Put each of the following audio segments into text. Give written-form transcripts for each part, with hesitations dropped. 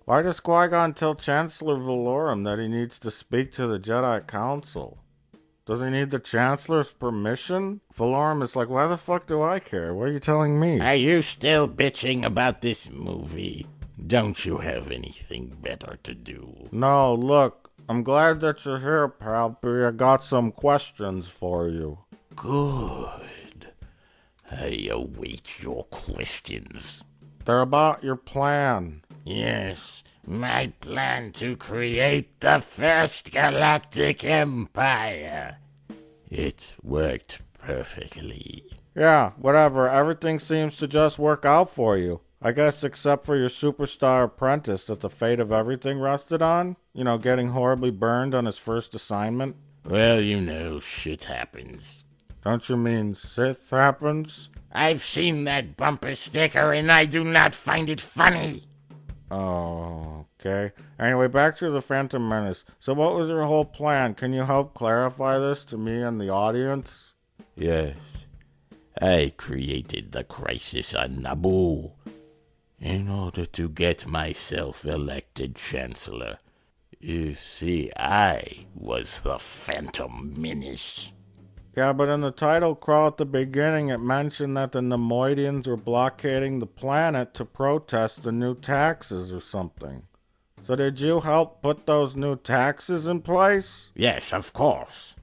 Why does Qui-Gon tell Chancellor Valorum that he needs to speak to the Jedi Council? Does he need the Chancellor's permission? Valorum is like, why the fuck do I care? What are you telling me? Are you still bitching about this movie? Don't you have anything better to do? No, look, I'm glad that you're here, Palpy. I got some questions for you. Good. I await your questions. They're about your plan. Yes, my plan to create the first galactic empire. It worked perfectly. Yeah, whatever. Everything seems to just work out for you. I guess except for your superstar apprentice that the fate of everything rested on. You know, getting horribly burned on his first assignment. Well, you know, shit happens. Don't you mean Sith happens? I've seen that bumper sticker and I do not find it funny. Oh, okay. Anyway, back to the Phantom Menace. So what was your whole plan? Can you help clarify this to me and the audience? Yes, I created the crisis on Naboo in order to get myself elected Chancellor. You see, I was the Phantom Menace. Yeah, but in the title crawl at the beginning, it mentioned that the Nemoidians were blockading the planet to protest the new taxes or something. So did you help put those new taxes in place? Yes, of course.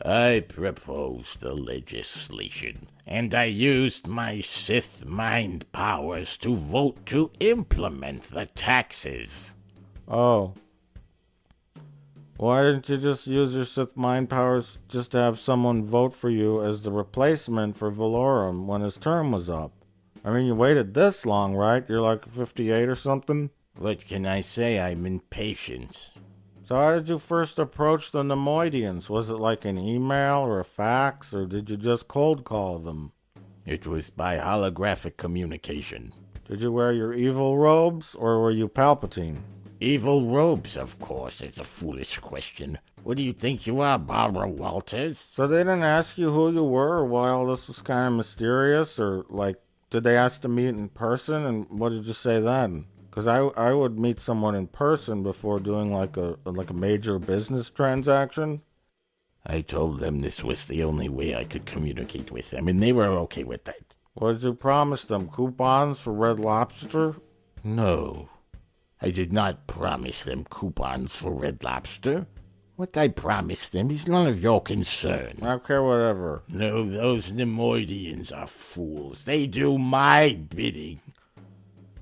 I proposed the legislation, and I used my Sith mind powers to vote to implement the taxes. Oh. Why didn't you just use your Sith mind powers just to have someone vote for you as the replacement for Valorum when his term was up? I mean, you waited this long, right? You're like 58 or something? What can I say? I'm impatient. So how did you first approach the Nemoidians? Was it like an email or a fax, or did you just cold call them? It was by holographic communication. Did you wear your evil robes, or were you Palpatine? Evil robes, of course. It's a foolish question. What do you think you are, Barbara Walters? So they didn't ask you who you were, or why all this was kind of mysterious, or like, did they ask to meet in person, and what did you say then? Because I would meet someone in person before doing like a major business transaction. I told them this was the only way I could communicate with them, and they were okay with that. What did you promise them? Coupons for Red Lobster? No, I did not promise them coupons for Red Lobster. What I promised them is none of your concern. Okay, whatever. No, those Nemoidians are fools. They do my bidding.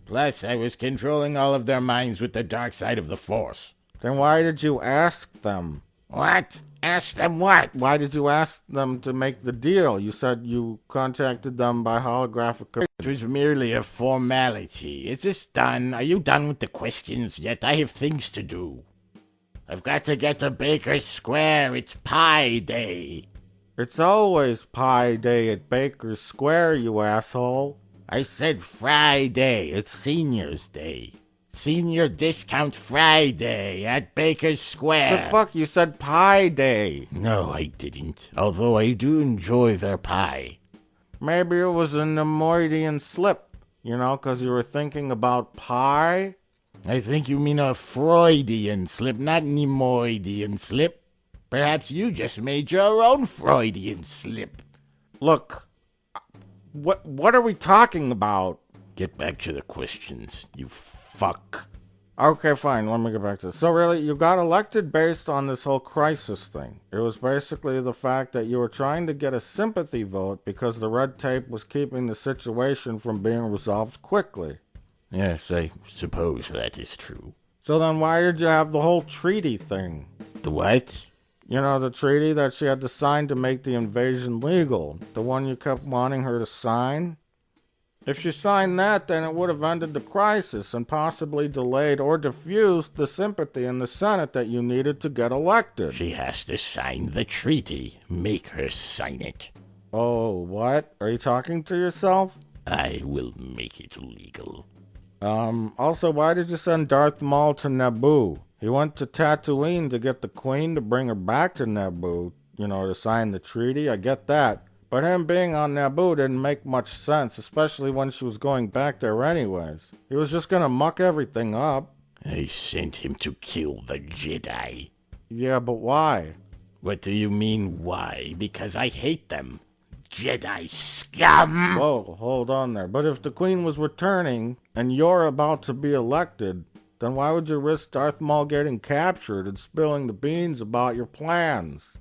Plus, I was controlling all of their minds with the dark side of the Force. Then why did you ask them? What? Ask them what? Why did you ask them to make the deal? You said you contacted them by holographic... It was merely a formality. Is this done? Are you done with the questions yet? I have things to do. I've got to get to Baker Square. It's Pie Day. It's always Pie Day at Baker Square, you asshole. I said Friday. It's Senior's Day. Senior Discount Friday at Baker Square. The fuck? You said Pie Day. No, I didn't. Although I do enjoy their pie. Maybe it was a Nemoidian slip, you know, because you were thinking about pie? I think you mean a Freudian slip, not Nemoidian slip. Perhaps you just made your own Freudian slip. Look, what are we talking about? Get back to the questions, you fuck. Okay, fine, let me get back to this. So really, you got elected based on this whole crisis thing. It was basically the fact that you were trying to get a sympathy vote because the red tape was keeping the situation from being resolved quickly. Yes, I suppose that is true. So then why did you have the whole treaty thing? The what? You know, the treaty that she had to sign to make the invasion legal. The one you kept wanting her to sign? If she signed that, then it would have ended the crisis and possibly delayed or diffused the sympathy in the Senate that you needed to get elected. She has to sign the treaty. Make her sign it. Oh, what? Are you talking to yourself? I will make it legal. Also, why did you send Darth Maul to Naboo? He went to Tatooine to get the Queen to bring her back to Naboo, you know, to sign the treaty. I get that. But him being on Naboo didn't make much sense, especially when she was going back there anyways. He was just gonna muck everything up. I sent him to kill the Jedi. Yeah, but why? What do you mean, why? Because I hate them. Jedi scum! Whoa, hold on there. But if the Queen was returning, and you're about to be elected, then why would you risk Darth Maul getting captured and spilling the beans about your plans?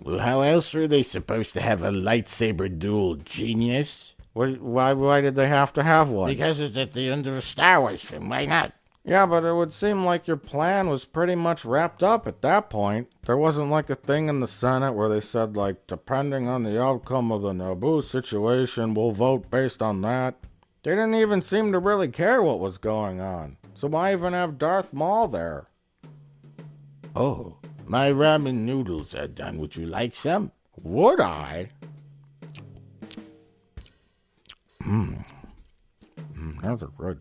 Well, how else were they supposed to have a lightsaber duel, genius? Why did they have to have one? Because it's at the end of a Star Wars film, why not? Yeah, but it would seem like your plan was pretty much wrapped up at that point. There wasn't like a thing in the Senate where they said, like, depending on the outcome of the Naboo situation, we'll vote based on that. They didn't even seem to really care what was going on. So why even have Darth Maul there? Oh, my ramen noodles are done. Would you like some? Would I? Those are good.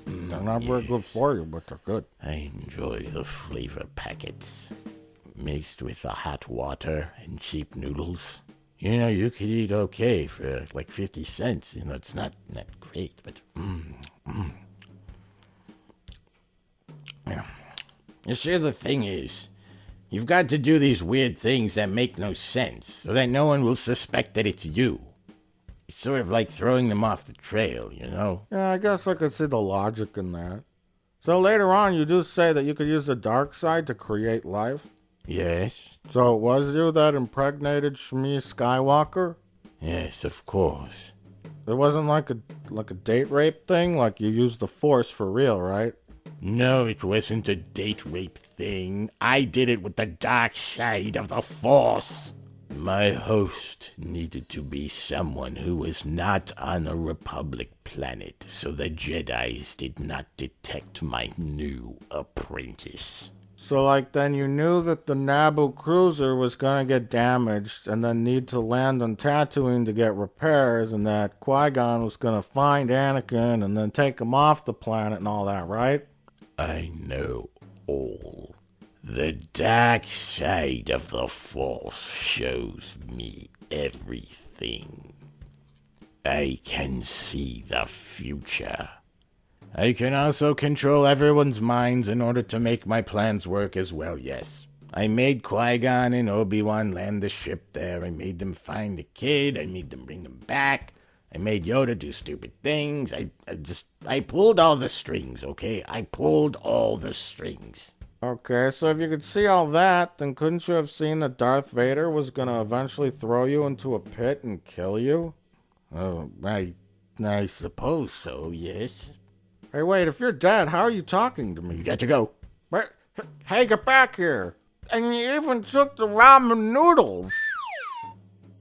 They're not very good for you, but they're good. I enjoy the flavor packets. Mixed with the hot water and cheap noodles. You know, you could eat okay for like 50 cents. You know, it's not great, but Yeah. You see, the thing is, you've got to do these weird things that make no sense so that no one will suspect that it's you. It's sort of like throwing them off the trail, you know? Yeah, I guess I could see the logic in that. So later on, you do say that you could use the dark side to create life? Yes? So it was you that impregnated Shmi Skywalker? Yes, of course. It wasn't like a date rape thing? Like you used the Force for real, right? No, it wasn't a date rape thing. I did it with the dark side of the Force. My host needed to be someone who was not on a Republic planet, so the Jedis did not detect my new apprentice. So like then you knew that the Naboo cruiser was gonna get damaged and then need to land on Tatooine to get repairs, and that Qui-Gon was gonna find Anakin and then take him off the planet and all that, right? I know all. The dark side of the Force shows me everything. I can see the future. I can also control everyone's minds in order to make my plans work as well, yes. I made Qui-Gon and Obi-Wan land the ship there. I made them find the kid. I made them bring him back. I made Yoda do stupid things. I pulled all the strings, okay? I pulled all the strings. Okay, so if you could see all that, then couldn't you have seen that Darth Vader was gonna eventually throw you into a pit and kill you? Oh, I suppose so, yes. Hey, wait, if you're dead, how are you talking to me? You got to go. But, hey, get back here! And you even took the ramen noodles!